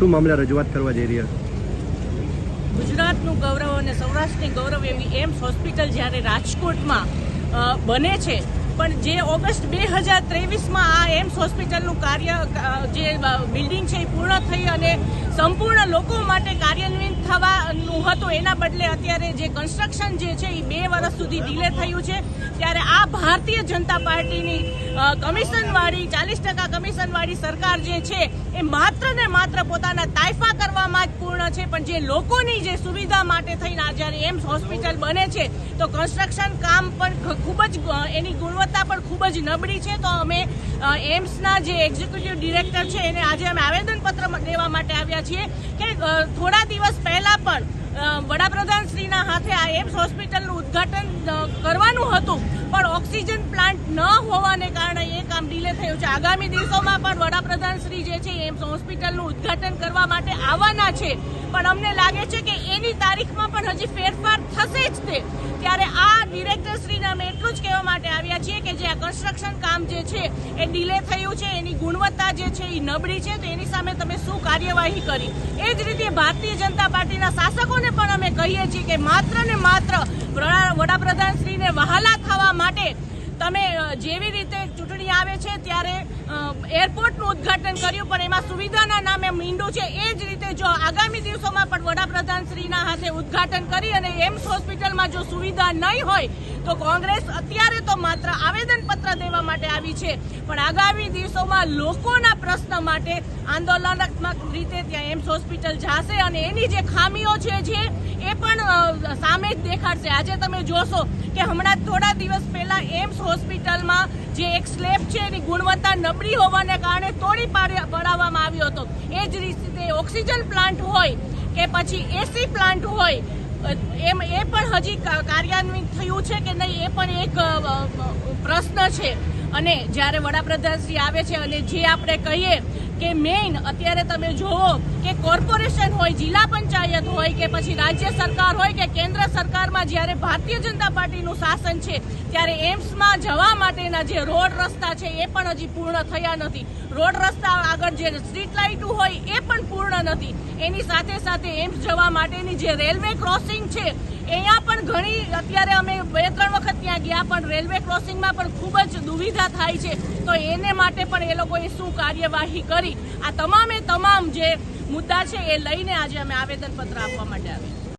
શું મામલે રજૂઆત કરવા જઈ રહ્યા છો? ગુજરાતનું ગૌરવ અને સૌરાષ્ટ્રની ગૌરવ એવી એમ્સ હોસ્પિટલ જ્યારે રાજકોટમાં બને છે, પણ જે ઓગસ્ટ 2023માં આ એમ્સ હોસ્પિટલનું કાર્ય જે બિલ્ડિંગ છે એ પૂર્ણ થઈ અને સંપૂર્ણ લોકો માટે કાર્યાન્વિત થવાનું હતું, એના બદલે અત્યારે જે કન્સ્ટ્રક્શન જે છે એ 2 વર્ષ સુધી ડિલે થયું છે. ત્યારે આ ભારતીય જનતા પાર્ટીની કમિશનવાળી 40% કમિશનવાળી સરકાર જે છે એ માત્ર ને માત્ર પોતાના તાઇફા કરવામાં જ પૂર્ણ છે, પણ જે લોકોની જે સુવિધા માટે થઈને આ જ્યારે એમ્સ હોસ્પિટલ બને છે તો કન્સ્ટ્રક્શન કામ પણ ખૂબ જ એની ગુણવત્તા પણ ખૂબ જ નબળી છે. તો અમે એમ્સના જે એક્ઝિક્યુટિવ ડિરેક્ટર છે એને આજે અમે આવેદનપત્ર દેવા માટે આવ્યા છીએ કે થોડા દિવસ પહેલા પણ વડાપ્રધાનશ્રીના હાથે આ એમ્સ હોસ્પિટલનું ઉદ્ઘાટન કરવાનું હતું, પણ ઓક્સિજન પ્લાન્ટ ન હોવાને કારણે એ કામ ડિલે થયું છે. આગામી દિવસોમાં પણ વડાપ્રધાનશ્રી જે છે એમ્સ હોસ્પિટલનું ઉદ્ઘાટન કરવા માટે આવવાના છે, પણ અમને લાગે છે કે એની તારીખમાં પણ હજી ફેરફાર થશે જ તે. ત્યારે આ ડિરેક્ટરશ્રીને અમે એટલું જ કહેવા માટે આવ્યા છીએ કે જે આ કન્સ્ટ્રક્શન કામ જે છે એ ડિલે થયું છે, એની ગુણવત્તા જે છે એ નબળી છે, તો એની સામે તમે શું કાર્યવાહી કરી. એ જ રીતે ભારતીય જનતા પાર્ટીના શાસકોને પણ અમે કહીએ છીએ કે માત્ર ને માત્ર વડાપ્રધાનશ્રીને વહાલા થવા માટે તમે જેવી રીતે ચૂંટણી આવે છે ત્યારે એરપોર્ટનું ઉદ્ઘાટન કર્યું, પણ એમાં સુવિધાના નામે મીંડું છે. એ જ રીતે જો આગામી દિવસોમાં પણ વડાપ્રધાનશ્રીના હાથે ઉદ્ઘાટન કરી અને એમ્સ હોસ્પિટલમાં જો સુવિધા નહીં હોય તો કોંગ્રેસ અત્યારે તો માત્ર આવેદનપત્ર દેવા માટે આવી છે, પણ આગામી દિવસોમાં લોકોના પ્રશ્ન માટે આંદોલનાત્મક રીતે ત્યાં એમ્સ હોસ્પિટલ જશે અને એની જે ખામીઓ છે જે એ પણ સામે જ દેખાડશે. આજે તમે જોશો કે હમણાં થોડા દિવસ પહેલા એમ્સ હોસ્પિટલમાં જે એક સ્લેબ છે એની ગુણવત્તા નબળી હોવાને કારણે તોડી પાડવામાં આવ્યો હતો. એ જ રીતે ઓક્સિજન પ્લાન્ટ હોય કે પછી એસી પ્લાન્ટ હોય એમ એ પણ હજી કાર્યાન્વિત થયું છે કે નહીં એ પણ એક પ્રશ્ન છે. અને જ્યારે વડાપ્રધાનશ્રી આવે છે અને જે આપણે કહીએ કે મેઇન અત્યારે તમે જુઓ કે કોર્પોરેશન હોય, જિલ્લા પંચાયત હોય કે પછી રાજ્ય સરકાર હોય કે કેન્દ્ર સરકારમાં જ્યારે ભારતીય જનતા પાર્ટીનું શાસન છે ત્યારે એમ્સમાં જવા માટેના જે રોડ રસ્તા છે એ પણ હજી પૂર્ણ થયા નથી. રોડ રસ્તા આગળ જે સ્ટ્રીટ લાઇટો હોય એ પણ પૂર્ણ નથી. એની સાથે સાથે એમ્સ જવા માટેની જે રેલવે ક્રોસિંગ છે અહીંયા પણ ઘણી અત્યારે અમે 2-3 વખત ત્યાં ગયા, પણ રેલવે ક્રોસિંગમાં પણ ખૂબ જ દુવિધા થાય છે. તો એને માટે પણ એ લોકોએ શું કાર્યવાહી કરી, આ તમામ જે મુદ્દા છે એ લઈને આજે અમે આવેદનપત્ર આપવા માટે આવ્યા.